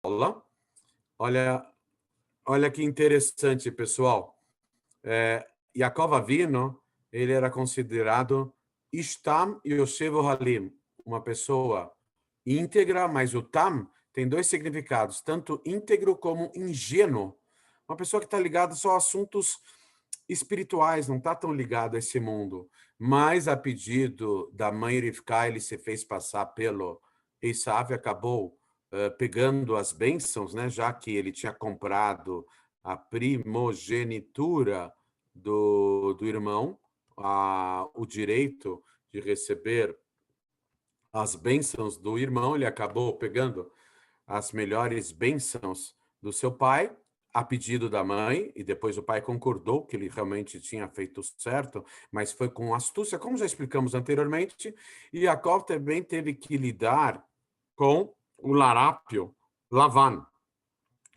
aula. Olha, olha que interessante, pessoal. Yaakov Avinu, ele era considerado Ishtam Yoshev Halim, uma pessoa íntegra, mas o Tam tem dois significados, tanto íntegro como ingênuo. Uma pessoa que está ligada só a assuntos espirituais, não está tão ligado a esse mundo. Mas, a pedido da mãe Rivka, ele se fez passar pelo Esav e acabou pegando as bênçãos, né? Já que ele tinha comprado a primogenitura do irmão, o direito de receber as bênçãos do irmão, ele acabou pegando as melhores bênçãos do seu pai, a pedido da mãe, e depois o pai concordou que ele realmente tinha feito certo, mas foi com astúcia, como já explicamos anteriormente, e Jacob também teve que lidar com o larápio Lavan.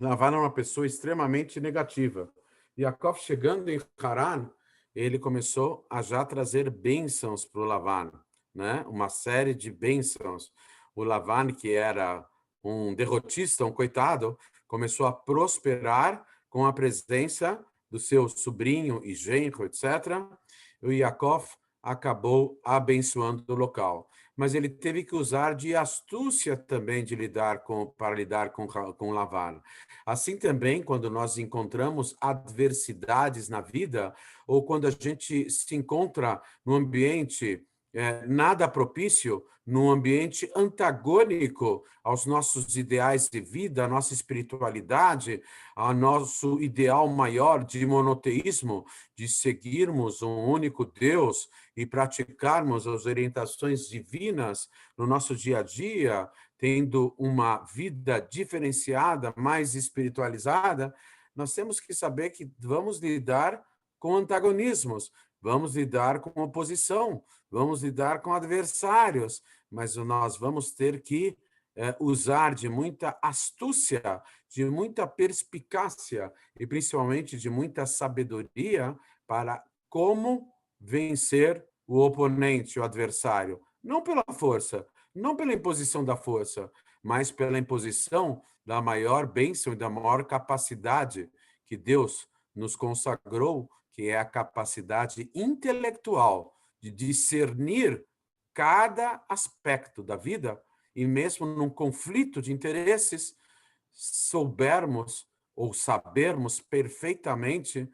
Lavan era uma pessoa extremamente negativa. Jacob, chegando em Haran, ele começou a já trazer bênçãos para o Lavan, né? Uma série de bênçãos. O Lavan, que era um derrotista, um coitado, começou a prosperar com a presença do seu sobrinho e genro, etc. E o Yaakov acabou abençoando o local. Mas ele teve que usar de astúcia também para lidar com Lavan. Assim também, quando nós encontramos adversidades na vida, ou quando a gente se encontra num ambiente nada propício, num ambiente antagônico aos nossos ideais de vida, à nossa espiritualidade, ao nosso ideal maior de monoteísmo, de seguirmos um único Deus e praticarmos as orientações divinas no nosso dia a dia, tendo uma vida diferenciada, mais espiritualizada, nós temos que saber que vamos lidar com antagonismos, vamos lidar com oposição, vamos lidar com adversários, mas nós vamos ter que usar de muita astúcia, de muita perspicácia e principalmente de muita sabedoria para como vencer o oponente, o adversário. Não pela força, não pela imposição da força, mas pela imposição da maior bênção e da maior capacidade que Deus nos consagrou, que é a capacidade intelectual de discernir cada aspecto da vida e mesmo num conflito de interesses, soubermos ou sabermos perfeitamente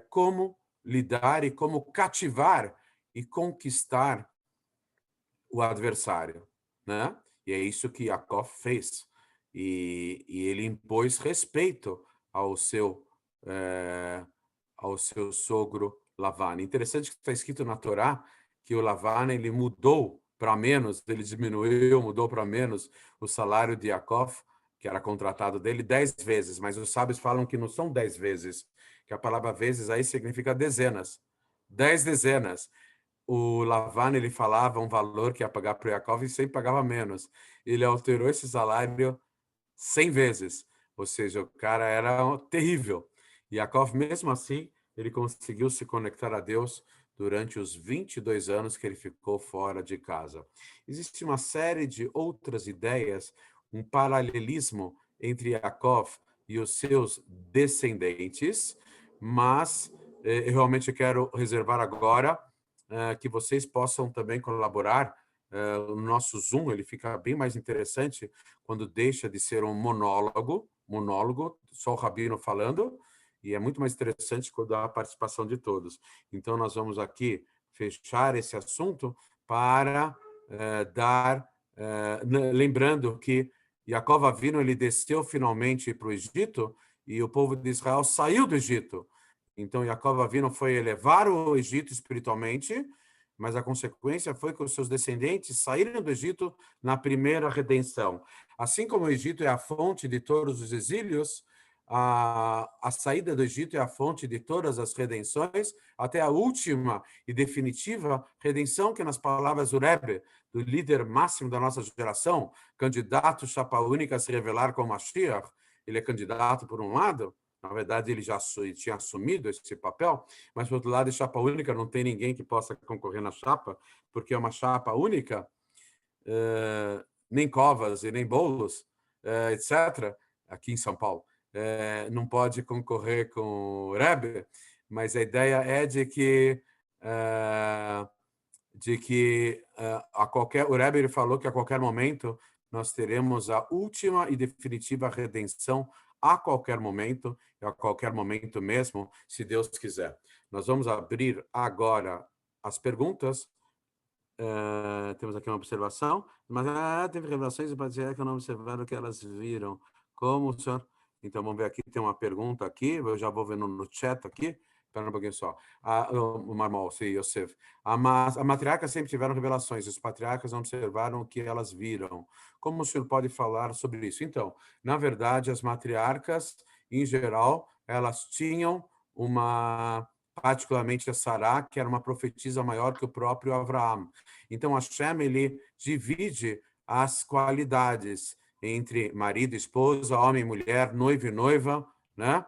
como lidar e como cativar e conquistar o adversário, né? E é isso que Yaakov fez. E ele impôs respeito ao seu sogro Lavan. Interessante que está escrito na Torá que o Lavan ele mudou para menos, ele diminuiu, mudou para menos o salário de Yaakov, que era contratado dele 10 vezes, mas os sábios falam que não são 10 vezes, que a palavra vezes aí significa dezenas. 10 dezenas. O Lavan, ele falava um valor que ia pagar para o Yaakov e sempre pagava menos. Ele alterou esse salário 100 vezes. Ou seja, o cara era terrível. E Yaakov, mesmo assim, ele conseguiu se conectar a Deus durante os 22 anos que ele ficou fora de casa. Existe uma série de outras ideias, um paralelismo entre Yaakov e os seus descendentes, mas eu realmente quero reservar agora que vocês possam também colaborar. O nosso Zoom ele fica bem mais interessante quando deixa de ser um monólogo, só o Rabino falando, e é muito mais interessante quando há a participação de todos. Então, nós vamos aqui fechar esse assunto para lembrando que Yaakov Avinu ele desceu finalmente para o Egito e o povo de Israel saiu do Egito. Então, Yaakov Avinu foi elevar o Egito espiritualmente, mas a consequência foi que os seus descendentes saíram do Egito na primeira redenção. Assim como o Egito é a fonte de todos os exílios, a saída do Egito é a fonte de todas as redenções, até a última e definitiva redenção, que nas palavras do Rebbe, do líder máximo da nossa geração, candidato chapa única a se revelar como Mashiach, ele é candidato por um lado, na verdade ele já tinha assumido esse papel, mas, por outro lado, chapa única, não tem ninguém que possa concorrer na chapa, porque é uma chapa única, nem Covas e nem Boulos etc., aqui em São Paulo, não pode concorrer com o Rebbe, mas a ideia é de que o Rebbe ele falou que a qualquer momento nós teremos a última e definitiva redenção a qualquer momento mesmo, se Deus quiser. Nós vamos abrir agora as perguntas. Temos aqui uma observação, mas teve revelações e pode dizer que não observaram o que elas viram. Como o senhor... Então, vamos ver aqui, tem uma pergunta aqui, eu já vou ver no chat aqui. Espera um pouquinho só. O Marmol, sim, Yosef. A matriarca sempre tiveram revelações, os patriarcas não observaram o que elas viram. Como o senhor pode falar sobre isso? Então, na verdade, as matriarcas, em geral, elas tinham particularmente a Sará, que era uma profetisa maior que o próprio Abraão. Então, Hashem, ele divide as qualidades entre marido e esposa, homem e mulher, noivo e noiva, né?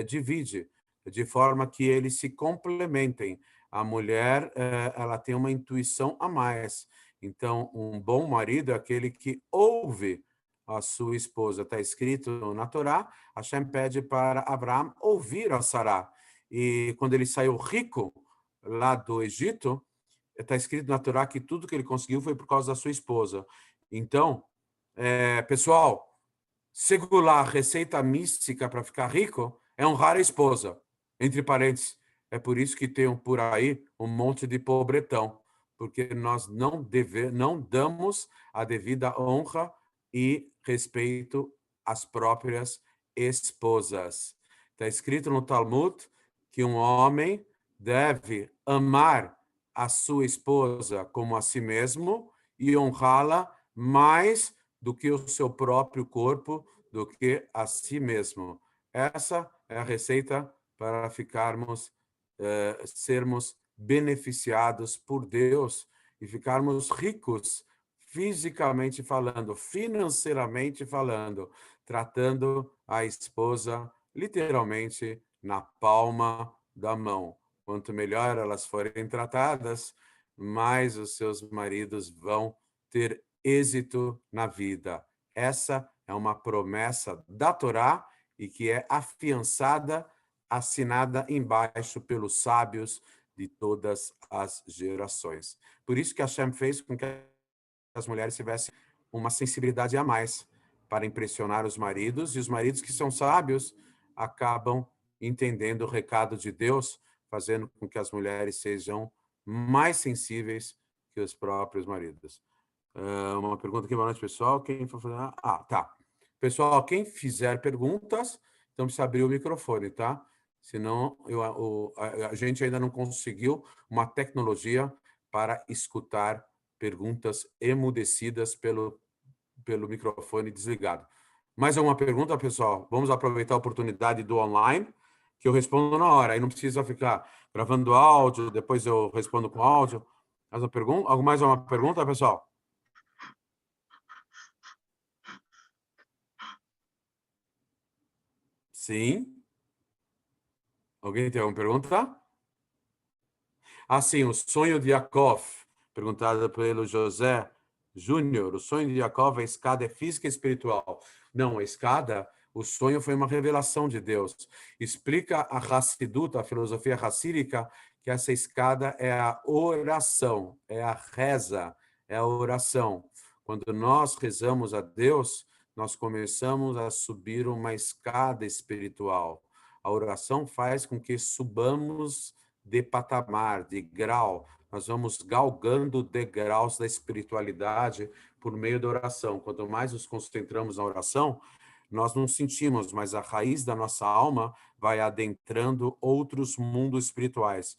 Divide, de forma que eles se complementem. A mulher, ela tem uma intuição a mais. Então, um bom marido é aquele que ouve a sua esposa. Está escrito na Torá, Hashem pede para Abraão ouvir a Sará. E quando ele saiu rico lá do Egito, está escrito na Torá que tudo que ele conseguiu foi por causa da sua esposa. Então, pessoal, segurar a receita mística para ficar rico é honrar a esposa. Entre parênteses, é por isso que tem por aí um monte de pobretão, porque nós não damos a devida honra e respeito às próprias esposas. Está escrito no Talmud que um homem deve amar a sua esposa como a si mesmo e honrá-la mais do que o seu próprio corpo, do que a si mesmo. Essa é a receita para sermos beneficiados por Deus e ficarmos ricos, fisicamente falando, financeiramente falando, tratando a esposa literalmente na palma da mão. Quanto melhor elas forem tratadas, mais os seus maridos vão ter êxito na vida. Essa é uma promessa da Torá e que é afiançada, assinada embaixo pelos sábios de todas as gerações. Por isso que Hashem fez com que as mulheres tivessem uma sensibilidade a mais para impressionar os maridos, e os maridos que são sábios acabam entendendo o recado de Deus, fazendo com que as mulheres sejam mais sensíveis que os próprios maridos. Uma pergunta aqui, boa noite, pessoal. Quem for fazer... tá. Pessoal, quem fizer perguntas, então precisa abrir o microfone, tá? Senão, a gente ainda não conseguiu uma tecnologia para escutar perguntas emudecidas pelo microfone desligado. Mais alguma pergunta, pessoal? Vamos aproveitar a oportunidade do online, que eu respondo na hora. Aí não precisa ficar gravando áudio, depois eu respondo com áudio. Mais uma pergunta, pessoal? Sim. Alguém tem alguma pergunta? Sim, o sonho de Yaakov, perguntado pelo José Júnior. O sonho de Yaakov, a escada é física e espiritual. Não, a escada, o sonho foi uma revelação de Deus. Explica a Hassidut, a filosofia racídica, que essa escada é a oração, é a reza, é a oração. Quando nós rezamos a Deus, nós começamos a subir uma escada espiritual. A oração faz com que subamos de patamar, de grau. Nós vamos galgando degraus da espiritualidade por meio da oração. Quanto mais nos concentramos na oração, nós não sentimos, mas a raiz da nossa alma vai adentrando outros mundos espirituais.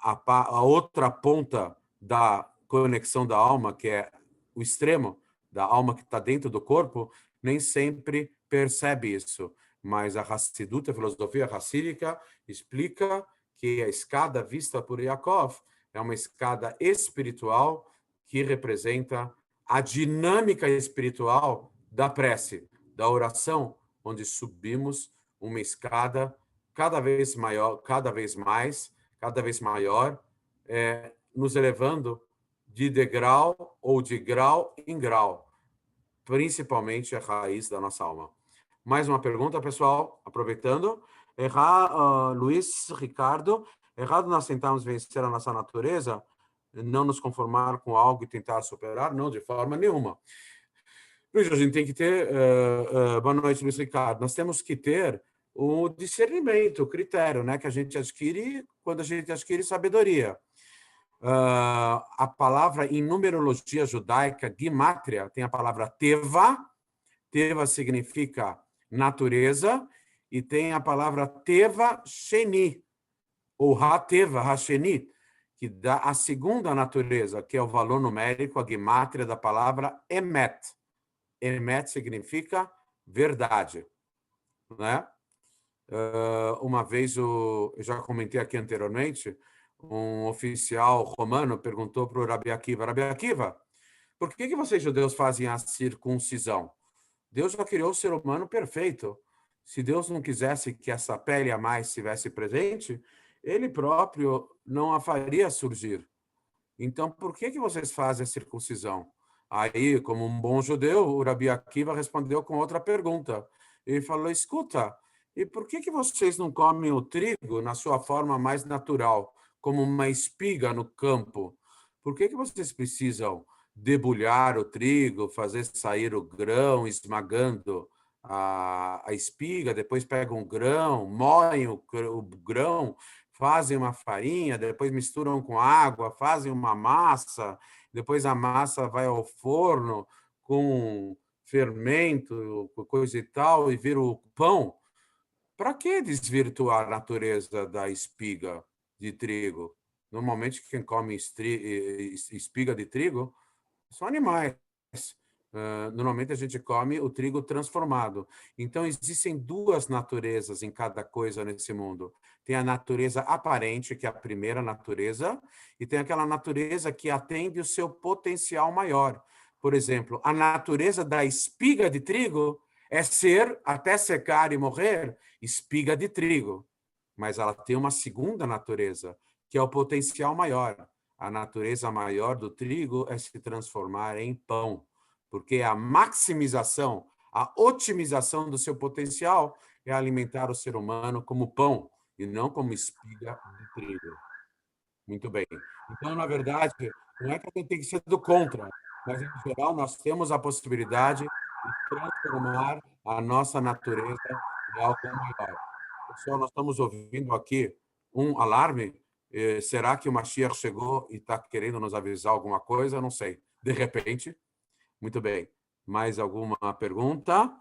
A outra ponta da conexão da alma, que é o extremo da alma que está dentro do corpo, nem sempre percebe isso. Mas a Hassidut, a filosofia racídica, explica que a escada vista por Yaakov é uma escada espiritual que representa a dinâmica espiritual da prece, da oração, onde subimos uma escada cada vez maior, cada vez mais, cada vez maior, nos elevando de degrau ou de grau em grau. principalmente a raiz da nossa alma. Mais uma pergunta, pessoal, aproveitando. Luiz Ricardo, errado nós tentarmos vencer a nossa natureza, não nos conformar com algo e tentar superar? Não, de forma nenhuma. Luiz, a gente tem que ter... boa noite, Luiz Ricardo. Nós temos que ter o discernimento, o critério, né, que a gente adquire quando a gente adquire sabedoria. A palavra em numerologia judaica, Gimátria, tem a palavra Teva. Teva significa natureza, e tem a palavra Teva Sheni, ou Ha-Teva, Ha-Sheni, que dá a segunda natureza, que é o valor numérico, a Gimátria da palavra Emet. Emet significa verdade, né? Uma vez, eu já comentei aqui anteriormente, um oficial romano perguntou para o Rabi Akiva, Rabi Akiva, por que vocês judeus fazem a circuncisão? Deus já criou o ser humano perfeito. Se Deus não quisesse que essa pele a mais estivesse presente, ele próprio não a faria surgir. Então, por que vocês fazem a circuncisão? Aí, como um bom judeu, o Rabi Akiva respondeu com outra pergunta. Ele falou, escuta, e por que vocês não comem o trigo na sua forma mais natural, como uma espiga no campo? Por que vocês precisam debulhar o trigo, fazer sair o grão, esmagando a espiga, depois pegam um grão, moem o grão, fazem uma farinha, depois misturam com água, fazem uma massa, depois a massa vai ao forno com fermento, coisa e tal, e vira o pão. Para que desvirtuar a natureza da espiga de trigo? Normalmente, quem come espiga de trigo são animais. Normalmente, a gente come o trigo transformado. Então, existem duas naturezas em cada coisa nesse mundo. Tem a natureza aparente, que é a primeira natureza, e tem aquela natureza que atende o seu potencial maior. Por exemplo, a natureza da espiga de trigo é ser, até secar e morrer, espiga de trigo. Mas ela tem uma segunda natureza, que é o potencial maior. A natureza maior do trigo é se transformar em pão, porque a maximização, a otimização do seu potencial é alimentar o ser humano como pão e não como espiga de trigo. Muito bem. Então, na verdade, não é que a gente tem que ser do contra, mas, em geral, nós temos a possibilidade de transformar a nossa natureza em algo maior. Pessoal, nós estamos ouvindo aqui um alarme. Será que o Mashiach chegou e está querendo nos avisar alguma coisa? Não sei. De repente. Muito bem. Mais alguma pergunta?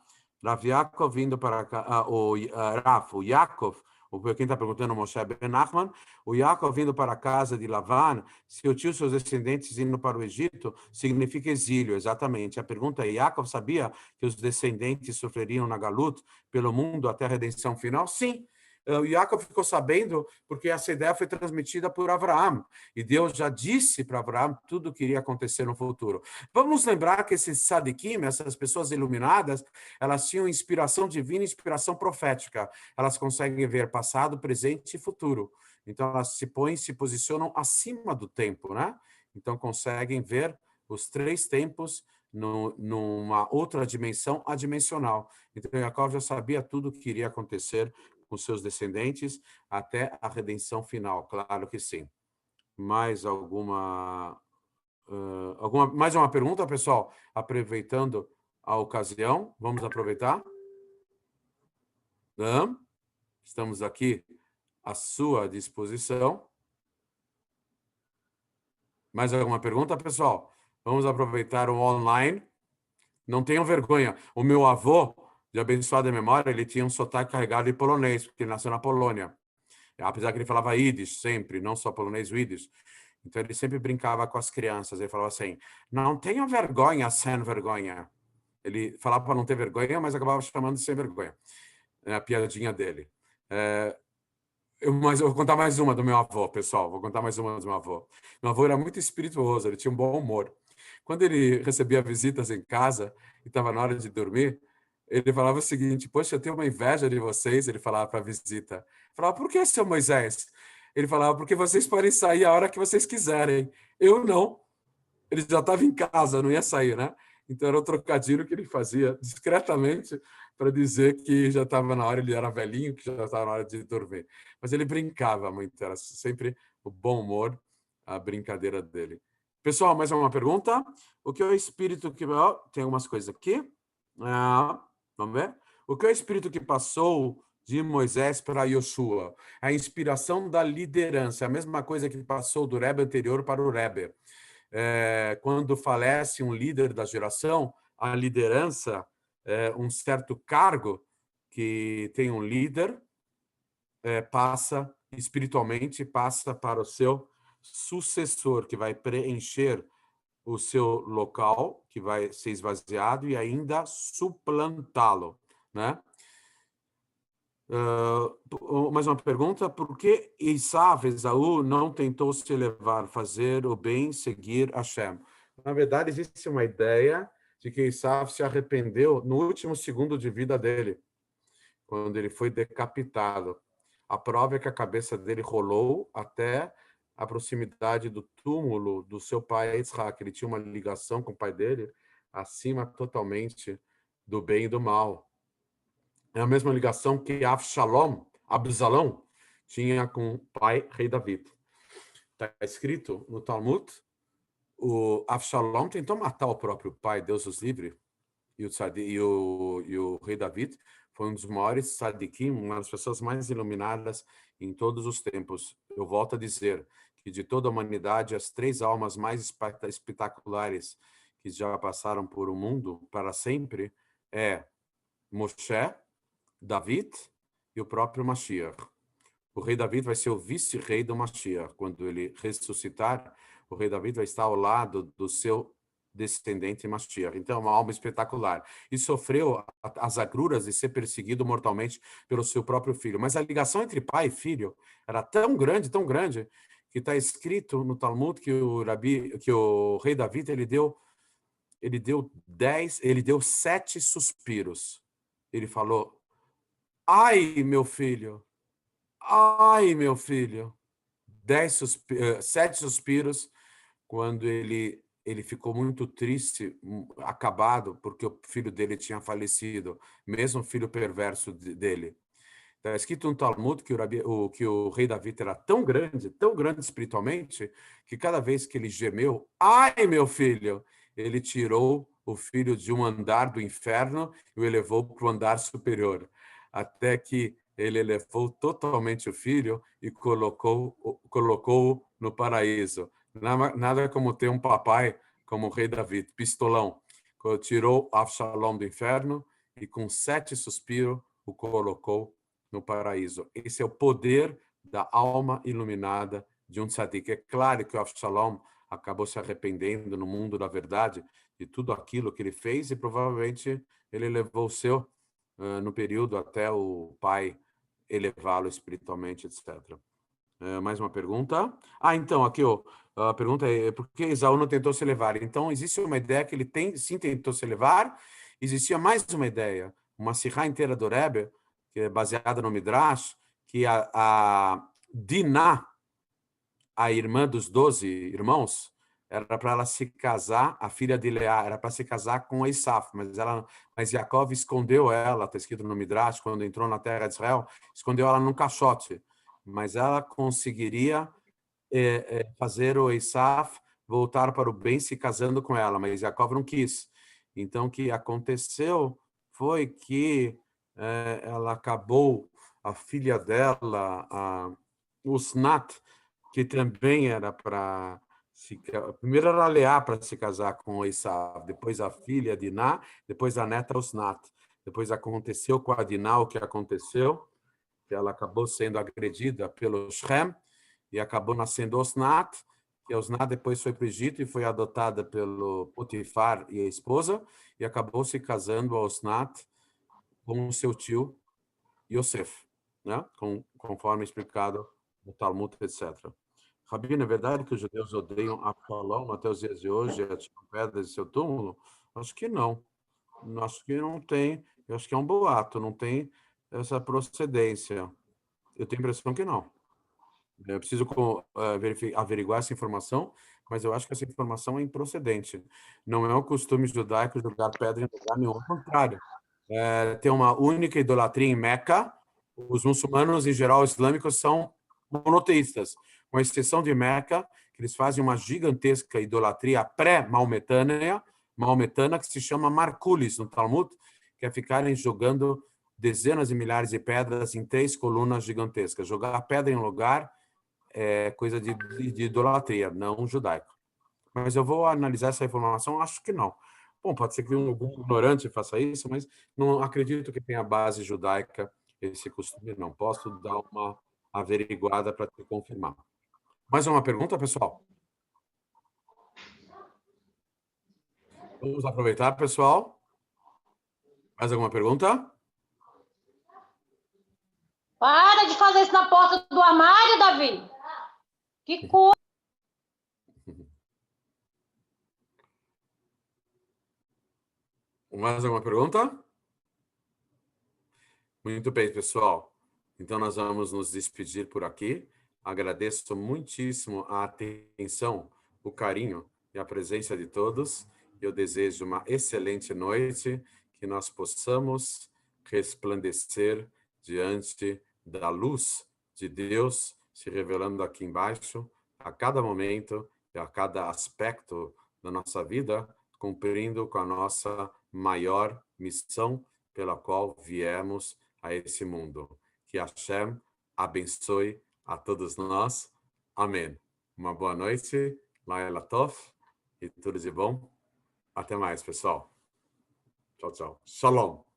Rav Yaakov vindo para cá. O Yaakov, quem está perguntando, Moshe Ben Nachman, o Yaakov vindo para a casa de Lavan, se o tio seus descendentes indo para o Egito, significa exílio, exatamente. A pergunta é, Yaakov sabia que os descendentes sofreriam na Galut pelo mundo até a redenção final? Sim. O Yaakov ficou sabendo porque essa ideia foi transmitida por Abraão. E Deus já disse para Abraão tudo o que iria acontecer no futuro. Vamos lembrar que esses sadiquim, essas pessoas iluminadas, elas tinham inspiração divina, inspiração profética. Elas conseguem ver passado, presente e futuro. Então, elas se posicionam acima do tempo, né? Então, conseguem ver os três tempos numa outra dimensão adimensional. Então, Yaakov já sabia tudo o que iria acontecer com seus descendentes até a redenção final, claro que sim. Mais mais uma pergunta, pessoal? Aproveitando a ocasião, vamos aproveitar? Estamos aqui à sua disposição. Mais alguma pergunta, pessoal? Vamos aproveitar o online. Não tenham vergonha. O meu avô, de abençoada memória, ele tinha um sotaque carregado de polonês, porque ele nasceu na Polônia. Apesar que ele falava Yiddish sempre, não só polonês, o Yiddish. Então, ele sempre brincava com as crianças. Ele falava assim, não tenha vergonha, sem vergonha. Ele falava para não ter vergonha, mas acabava chamando de sem vergonha. É a piadinha dele. Mas eu vou contar mais uma do meu avô, pessoal. Vou contar mais uma do meu avô. Meu avô era muito espirituoso, ele tinha um bom humor. Quando ele recebia visitas em casa e estava na hora de dormir, ele falava o seguinte, poxa, eu tenho uma inveja de vocês, ele falava para a visita. Ele falava, por que, seu Moisés? Ele falava, porque vocês podem sair a hora que vocês quiserem. Eu não. Ele já estava em casa, não ia sair, né? Então, era um trocadilho que ele fazia discretamente para dizer que já estava na hora, ele era velhinho, que já estava na hora de dormir. Mas ele brincava muito, era sempre o bom humor, a brincadeira dele. Pessoal, mais uma pergunta? O que é o espírito que... Oh, tem algumas coisas aqui. Vamos ver? O que é o espírito que passou de Moisés para Yoshua? A inspiração da liderança, a mesma coisa que passou do Rebbe anterior para o Rebbe. Quando falece um líder da geração, a liderança, um certo cargo que tem um líder, passa espiritualmente, passa para o seu sucessor, que vai preencher o seu local, que vai ser esvaziado e ainda suplantá-lo, né? Mais uma pergunta: por que Esaú não tentou se elevar, fazer o bem, seguir Hashem? Na verdade, existe uma ideia de que Esaú se arrependeu no último segundo de vida dele, quando ele foi decapitado. A prova é que a cabeça dele rolou até a proximidade do túmulo do seu pai Isaac. Ele tinha uma ligação com o pai dele acima totalmente do bem e do mal. É a mesma ligação que Absalão, tinha com o pai, rei David. Está escrito no Talmud, o Absalão tentou matar o próprio pai, Deus os livre, e o rei David foi um dos maiores tzadikim, uma das pessoas mais iluminadas em todos os tempos. Eu volto a dizer que de toda a humanidade, as 3 almas mais espetaculares que já passaram por o mundo para sempre é Moshe, David e o próprio Mashiach. O rei David vai ser o vice-rei do Mashiach. Quando ele ressuscitar, o rei David vai estar ao lado do seu descendente Mashiach. Então, é uma alma espetacular. E sofreu as agruras de ser perseguido mortalmente pelo seu próprio filho. Mas a ligação entre pai e filho era tão grande, que está escrito no Talmud que o rei David ele deu 7 suspiros. Ele falou: ai, meu filho! Ai, meu filho! 7 suspiros, quando ele ficou muito triste, acabado, porque o filho dele tinha falecido, mesmo o filho perverso dele. Está escrito no Talmud que o rei Davi era tão grande espiritualmente, que cada vez que ele gemeu, ai, meu filho, ele tirou o filho de um andar do inferno e o elevou para o andar superior, até que ele elevou totalmente o filho e colocou no paraíso. Nada como ter um papai como o rei Davi, pistolão. Tirou Absalão do inferno e com 7 suspiros o colocou no paraíso. Esse é o poder da alma iluminada de um tzadik. É claro que o Avshalom acabou se arrependendo no mundo da verdade de tudo aquilo que ele fez e provavelmente ele levou o seu no período até o pai elevá-lo espiritualmente, etc. Mais uma pergunta? Então, aqui a pergunta é por que Esaú não tentou se elevar? Então, existe uma ideia que ele sim tentou se elevar. Existia mais uma ideia, uma sirá inteira do Rebbe, que é baseada no Midrash, que a Diná, a irmã dos 12 irmãos, era para ela se casar, a filha de Leá, era para se casar com Esaú, mas Jacob escondeu ela, está escrito no Midrash, quando entrou na terra de Israel, escondeu ela num caixote, mas ela conseguiria fazer o Esaú voltar para o bem se casando com ela, mas Jacob não quis. Então, o que aconteceu foi que ela acabou, a filha dela, a Usnat, que também era para primeiro era Leá para se casar com Esaú, depois a filha Diná, depois a neta Usnat. Depois aconteceu com a Diná o que aconteceu, que ela acabou sendo agredida pelo Shem e acabou nascendo Osnat, que Osnat depois foi para o Egito e foi adotada pelo Potifar e a esposa, e acabou se casando a Osnat com o seu tio Yosef, né? Conforme explicado no Talmud, etc. Rabino, é verdade que os judeus odeiam Absalão até os dias de hoje, atiram pedras em seu túmulo? Acho que não. Acho que não tem. Eu acho que é um boato, não tem essa procedência. Eu tenho a impressão que não. Eu preciso averiguar essa informação, mas eu acho que essa informação é improcedente. Não é o costume judaico jogar pedra em lugar nenhum, ao contrário. Tem uma única idolatria em Meca. Os muçulmanos, em geral, islâmicos, são monoteístas, com exceção de Meca, que eles fazem uma gigantesca idolatria maometana, que se chama Markulis, no Talmud, que é ficarem jogando dezenas de milhares de pedras em 3 colunas gigantescas. Jogar pedra em lugar é coisa de idolatria, não judaico. Mas eu vou analisar essa informação, acho que não. Bom, pode ser que algum ignorante faça isso, mas não acredito que tenha base judaica esse costume, não. Posso dar uma averiguada para te confirmar. Mais uma pergunta, pessoal? Vamos aproveitar, pessoal. Mais alguma pergunta? Para de fazer isso na porta do armário, Davi. Que coisa. Mais alguma pergunta? Muito bem, pessoal. Então, nós vamos nos despedir por aqui. Agradeço muitíssimo a atenção, o carinho e a presença de todos. Eu desejo uma excelente noite, que nós possamos resplandecer diante da luz de Deus se revelando aqui embaixo, a cada momento e a cada aspecto da nossa vida, cumprindo com a nossa maior missão pela qual viemos a esse mundo. Que Hashem abençoe a todos nós. Amém. Uma boa noite, Laila Tov, e tudo de bom. Até mais, pessoal. Tchau, tchau. Shalom.